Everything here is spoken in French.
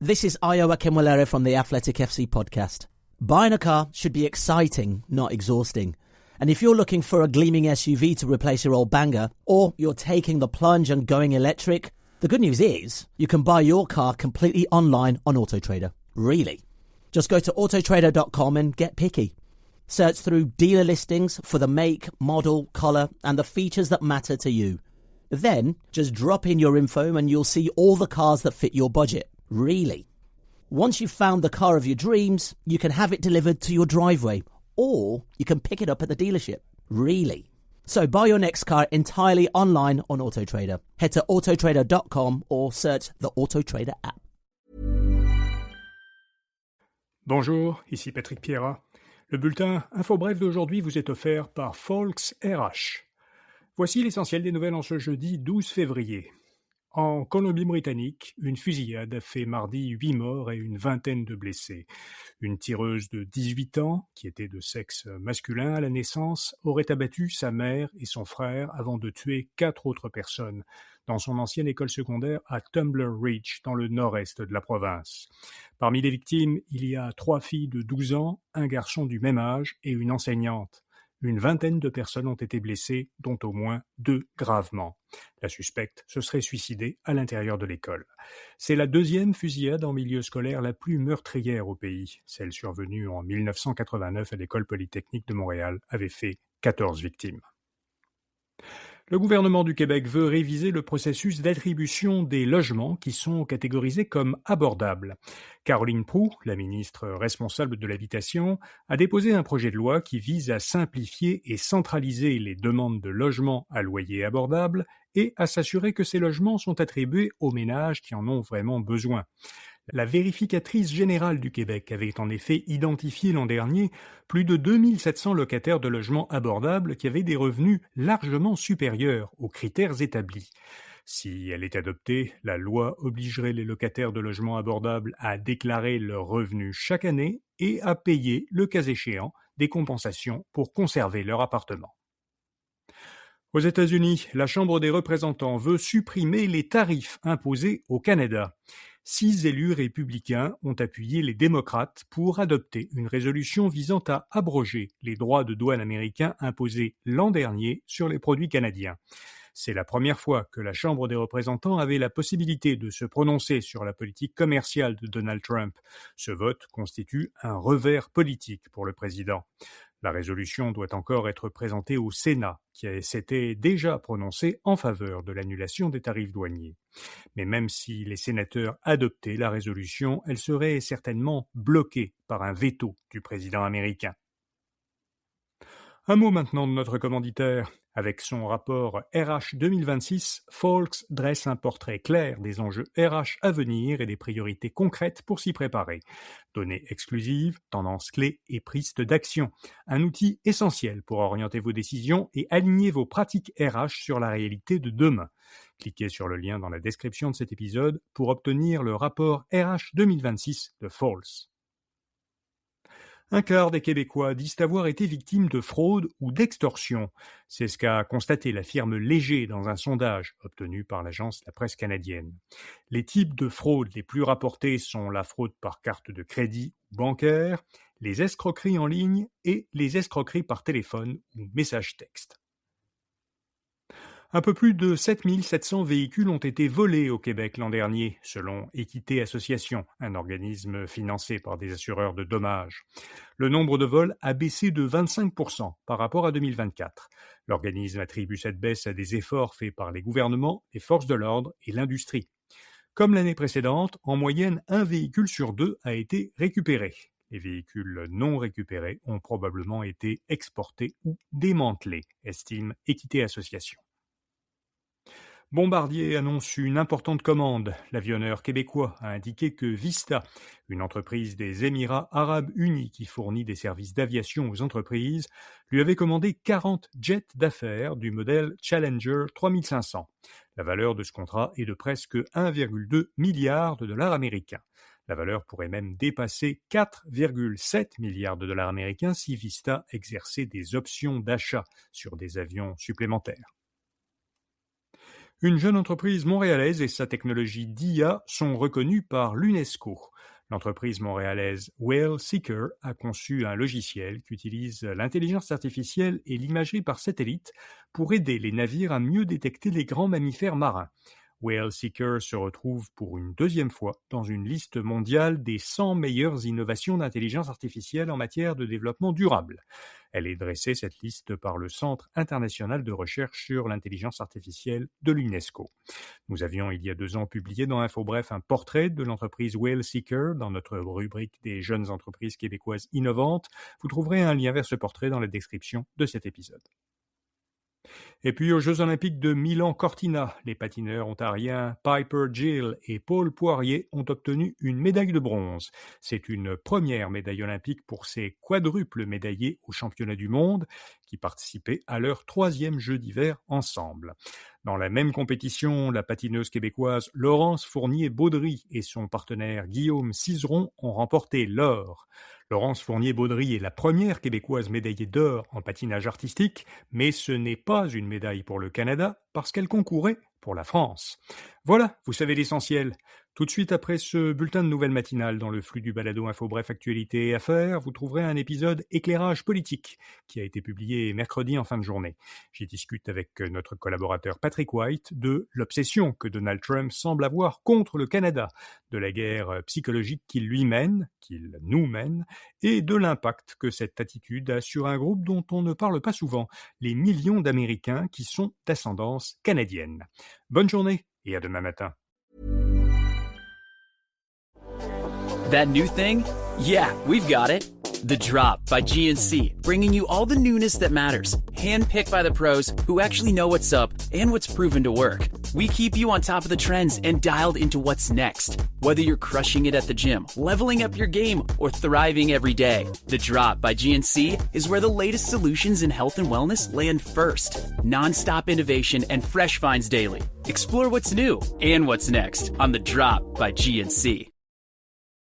This is Ayo Akinwolere from the Athletic FC podcast. Buying a car should be exciting, not exhausting. And if you're looking for a gleaming SUV to replace your old banger, or you're taking the plunge and going electric, the good news is you can buy your car completely online on AutoTrader. Really. Just go to autotrader.com and get picky. Search through dealer listings for the make, model, colour and the features that matter to you. Then, just drop in your info and you'll see all the cars that fit your budget. Really. Once you've found the car of your dreams, you can have it delivered to your driveway, or you can pick it up at the dealership. Really. So buy your next car entirely online on AutoTrader. Head to autotrader.com or search the AutoTrader app. Bonjour, ici Patrick Pierrat. Le bulletin Info Bref d'aujourd'hui vous est offert par Volks RH. Voici l'essentiel des nouvelles en ce jeudi 12 février. En Colombie-Britannique, une fusillade a fait mardi 8 morts et une vingtaine de blessés. Une tireuse de 18 ans, qui était de sexe masculin à la naissance, aurait abattu sa mère et son frère avant de tuer 4 autres personnes dans son ancienne école secondaire à Tumbler Ridge, dans le nord-est de la province. Parmi les victimes, il y a 3 filles de 12 ans, un garçon du même âge et une enseignante. Une vingtaine de personnes ont été blessées, dont au moins 2 gravement. La suspecte se serait suicidée à l'intérieur de l'école. C'est la deuxième fusillade en milieu scolaire la plus meurtrière au pays. Celle survenue en 1989 à l'école polytechnique de Montréal avait fait 14 victimes. Le gouvernement du Québec veut réviser le processus d'attribution des logements qui sont catégorisés comme abordables. Caroline Proulx, la ministre responsable de l'habitation, a déposé un projet de loi qui vise à simplifier et centraliser les demandes de logements à loyer abordable et à s'assurer que ces logements sont attribués aux ménages qui en ont vraiment besoin. La vérificatrice générale du Québec avait en effet identifié l'an dernier plus de 2700 locataires de logements abordables qui avaient des revenus largement supérieurs aux critères établis. Si elle est adoptée, la loi obligerait les locataires de logements abordables à déclarer leurs revenus chaque année et à payer, le cas échéant, des compensations pour conserver leur appartement. Aux États-Unis, la Chambre des représentants veut supprimer les tarifs imposés au Canada. 6 élus républicains ont appuyé les démocrates pour adopter une résolution visant à abroger les droits de douane américains imposés l'an dernier sur les produits canadiens. C'est la première fois que la Chambre des représentants avait la possibilité de se prononcer sur la politique commerciale de Donald Trump. Ce vote constitue un revers politique pour le président. La résolution doit encore être présentée au Sénat, qui s'était déjà prononcé en faveur de l'annulation des tarifs douaniers. Mais même si les sénateurs adoptaient la résolution, elle serait certainement bloquée par un veto du président américain. Un mot maintenant de notre commanditaire. Avec son rapport RH 2026, Volks dresse un portrait clair des enjeux RH à venir et des priorités concrètes pour s'y préparer. Données exclusives, tendances clés et prises d'action. Un outil essentiel pour orienter vos décisions et aligner vos pratiques RH sur la réalité de demain. Cliquez sur le lien dans la description de cet épisode pour obtenir le rapport RH 2026 de Volks. Un quart des Québécois disent avoir été victimes de fraude ou d'extorsion. C'est ce qu'a constaté la firme Léger dans un sondage obtenu par l'agence La Presse canadienne. Les types de fraudes les plus rapportés sont la fraude par carte de crédit ou bancaire, les escroqueries en ligne et les escroqueries par téléphone ou message texte. Un peu plus de 7700 véhicules ont été volés au Québec l'an dernier, selon Équité Association, un organisme financé par des assureurs de dommages. Le nombre de vols a baissé de 25% par rapport à 2024. L'organisme attribue cette baisse à des efforts faits par les gouvernements, les forces de l'ordre et l'industrie. Comme l'année précédente, en moyenne, un véhicule sur 2 a été récupéré. Les véhicules non récupérés ont probablement été exportés ou démantelés, estime Équité Association. Bombardier annonce une importante commande. L'avionneur québécois a indiqué que Vista, une entreprise des Émirats arabes unis qui fournit des services d'aviation aux entreprises, lui avait commandé 40 jets d'affaires du modèle Challenger 3500. La valeur de ce contrat est de presque 1,2 milliard de dollars américains. La valeur pourrait même dépasser 4,7 milliards de dollars américains si Vista exerçait des options d'achat sur des avions supplémentaires. Une jeune entreprise montréalaise et sa technologie d'IA sont reconnues par l'UNESCO. L'entreprise montréalaise Whale Seeker a conçu un logiciel qui utilise l'intelligence artificielle et l'imagerie par satellite pour aider les navires à mieux détecter les grands mammifères marins. Whale Seeker se retrouve pour une deuxième fois dans une liste mondiale des 100 meilleures innovations d'intelligence artificielle en matière de développement durable. Elle est dressée, cette liste, par le Centre international de recherche sur l'intelligence artificielle de l'UNESCO. Nous avions, il y a 2 ans, publié dans InfoBref un portrait de l'entreprise Whale Seeker dans notre rubrique des jeunes entreprises québécoises innovantes. Vous trouverez un lien vers ce portrait dans la description de cet épisode. Et puis aux Jeux Olympiques de Milan-Cortina, les patineurs ontariens Piper Gill et Paul Poirier ont obtenu une médaille de bronze. C'est une première médaille olympique pour ces quadruples médaillés aux championnats du monde qui participaient à leur 3e Jeux d'hiver ensemble. Dans la même compétition, la patineuse québécoise Laurence Fournier-Baudry et son partenaire Guillaume Cizeron ont remporté l'or. Laurence Fournier-Baudry est la première québécoise médaillée d'or en patinage artistique, mais ce n'est pas une médaille pour le Canada parce qu'elle concourait pour la France. Voilà, vous savez l'essentiel. Tout de suite après ce bulletin de nouvelles matinales dans le flux du balado InfoBref Actualité et Affaires, vous trouverez un épisode éclairage politique qui a été publié mercredi en fin de journée. J'y discute avec notre collaborateur Patrick White de l'obsession que Donald Trump semble avoir contre le Canada, de la guerre psychologique qu'il nous mène, et de l'impact que cette attitude a sur un groupe dont on ne parle pas souvent, les millions d'Américains qui sont d'ascendance canadienne. Bonne journée et à demain matin. That new thing? Yeah, we've got it. The Drop by GNC, bringing you all the newness that matters. Handpicked by the pros who actually know what's up and what's proven to work. We keep you on top of the trends and dialed into what's next. Whether you're crushing it at the gym, leveling up your game, or thriving every day, The Drop by GNC is where the latest solutions in health and wellness land first. Non-stop innovation and fresh finds daily. Explore what's new and what's next on The Drop by GNC.